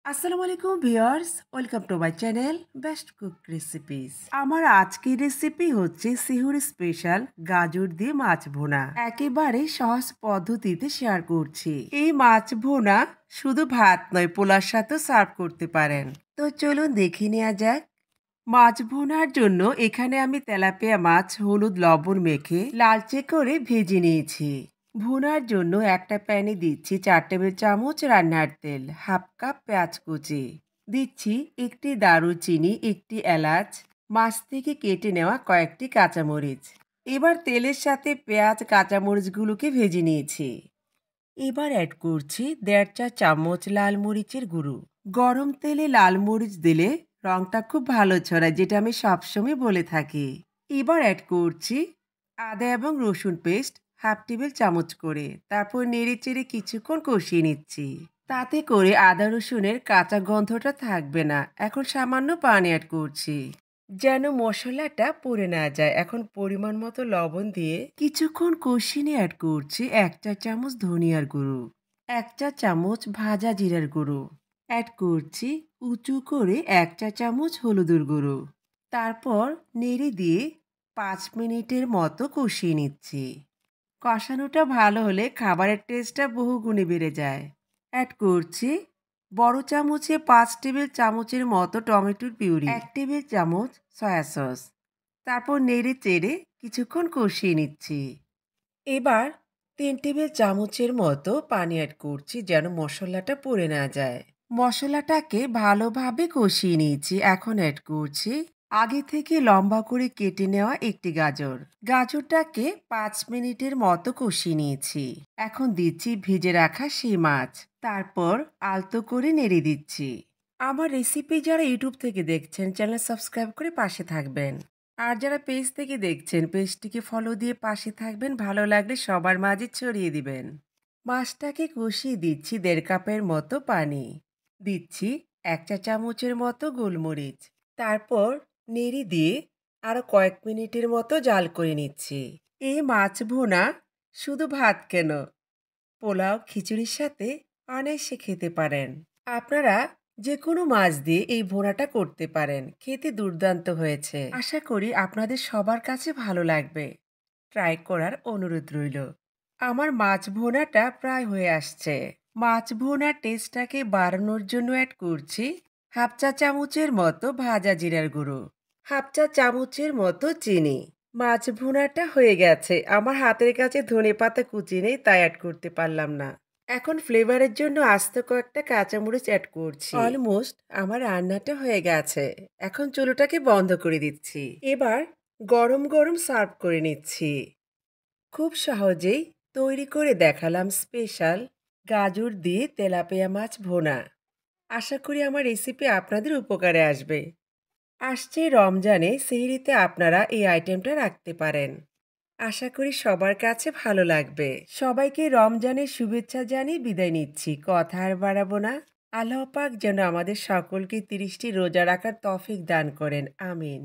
আসসালামু আলাইকুম viewers, welcome to my channel best cook recipes. আমার আজকের রেসিপি হচ্ছে সিহুর স্পেশাল গাজর দিয়ে মাছ ভুনা। একেবারে সহজ পদ্ধতিতে শেয়ার করছি। এই মাছ ভুনা শুধু ভাত নয়, পোলার সাথেও সার্ভ করতে পারেন। তো চলুন দেখে নেওয়া যাক। মাছ ভুনার জন্য এখানে আমি তেলাপিয়া মাছ হলুদ লবণ মেখে লালচে করে ভেজে নিয়েছি। ভুনার জন্য একটা প্যানে দিচ্ছি 4 টেবিল চামচ রান্নার তেল, হাফ কাপ পেঁয়াজ কুচি, দিচ্ছি একটি দারুচিনি, একটি এলাচ, মাছ থেকে কেটে নেওয়া কয়েকটি কাঁচামরিচ। এবার তেলের সাথে পেঁয়াজ কাঁচামরিচগুলোকে ভেজে নিয়েছি। এবার অ্যাড করছি 1.5 চা চামচ লাল মরিচের গুঁড়ো। গরম তেলে লাল মরিচ দিলে রংটা খুব ভালো ছড়ায়, যেটা আমি সবসময় বলে থাকি। এবার অ্যাড করছি আদা এবং রসুন পেস্ট হাফ টেবিল চামচ করে। তারপর নেড়ে চেড়ে কিছুক্ষণ কষিয়ে নিচ্ছি। তাতে করে আদা রসুনের কাঁচা গন্ধটা থাকবে না। এখন সামান্য পানি অ্যাড করছি যেন মশলাটা পুড়ে না যায়। এখন পরিমাণ মতো লবণ দিয়ে কিছুক্ষণ কষিয়ে নিয়ে অ্যাড করছি 1 চা চামচ ধনিয়ার গুঁড়ো, 1 চা চামচ ভাজা জিরার গুঁড়ো, অ্যাড করছি উঁচু করে 1 চা চামচ হলুদের গুঁড়ো। তারপর নেড়ে দিয়ে 5 মিনিটের মতো কষিয়ে নিচ্ছি। কষানোটা ভালো হলে খাবারের টেস্টটা বহুগুণে বেড়ে যায়। অ্যাড করছি বড় চামচে 5 টেবিল চামচের মতো টমেটোর পিউরি, 1 টেবিল চামচ সয়া সস। তারপর নেড়ে চেড়ে কিছুক্ষণ কষিয়ে নিচ্ছি। এবার 3 টেবিল চামচের মতো পানি অ্যাড করছি যেন মশলাটা পুড়ে না যায়। মশলাটাকে ভালোভাবে কষিয়ে নিয়েছি। এখন অ্যাড করছি আগে থেকে লম্বা করে কেটে নেওয়া একটি গাজর। গাজরটাকে 5 মিনিটের মতো কষিয়ে নিয়েছি। এখন দিচ্ছি ভেজে রাখা সেই মাছ। তারপর আলতো করে নেড়ে দিচ্ছি। আমার রেসিপি যারা ইউটিউব থেকে দেখছেন, চ্যানেল সাবস্ক্রাইব করে পাশে থাকবেন। আর যারা পেজ থেকে দেখছেন, পেজটিকে ফলো দিয়ে পাশে থাকবেন। ভালো লাগলে সবার মাঝে ছড়িয়ে দিবেন। মাছটাকে কষিয়ে দিচ্ছি 1.5 কাপের মতো পানি। দিচ্ছি 1 চা চামচের মতো গোলমরিচ। তারপর নেড়ে দিয়ে আরও কয়েক মিনিটের মতো জাল করে নিচ্ছি। এই মাছ ভুনা শুধু ভাত কেন, পোলাও খিচুড়ির সাথে অনায়াসে খেতে পারেন। আপনারা যে কোনো মাছ দিয়ে এই ভুনাটা করতে পারেন। খেতে দুর্দান্ত হয়েছে। আশা করি আপনাদের সবার কাছে ভালো লাগবে। ট্রাই করার অনুরোধ রইল। আমার মাছ ভুনাটা প্রায় হয়ে আসছে। মাছ ভুনার টেস্টটাকে বাড়ানোর জন্য অ্যাড করছি হাফ চা চামচের মতো ভাজা জিরার গুঁড়ো, হাফ চা চামচের মতো চিনি। মাছ ভুনাটা হয়ে গেছে। আমার হাতের কাছে ধনেপাতা কুচি নেই, তাই অ্যাড করতে পারলাম না। এখন ফ্লেভারের জন্য আস্ত কয়েকটা কাঁচামরিচ অ্যাড করছি। অলমোস্ট আমার রান্নাটা হয়ে গেছে। এখন চুলোটাকে বন্ধ করে দিচ্ছি। এবার গরম গরম সার্ভ করে নিচ্ছি। খুব সহজেই তৈরি করে দেখালাম স্পেশাল গাজর দিয়ে তেলাপিয়া মাছ ভুনা। আশা করি আমার রেসিপি আপনাদের উপকারে আসবে। আসছে রমজানে সেহরিতে আপনারা এই আইটেমটা রাখতে পারেন। আশা করি সবার কাছে ভালো লাগবে। সবাইকে রমজানের শুভেচ্ছা জানিয়ে বিদায় নিচ্ছি। কথা আর বাড়াবো না। আল্লাহ পাক যেন আমাদের সকলকে 30টি রোজা রাখার তৌফিক দান করেন। আমিন।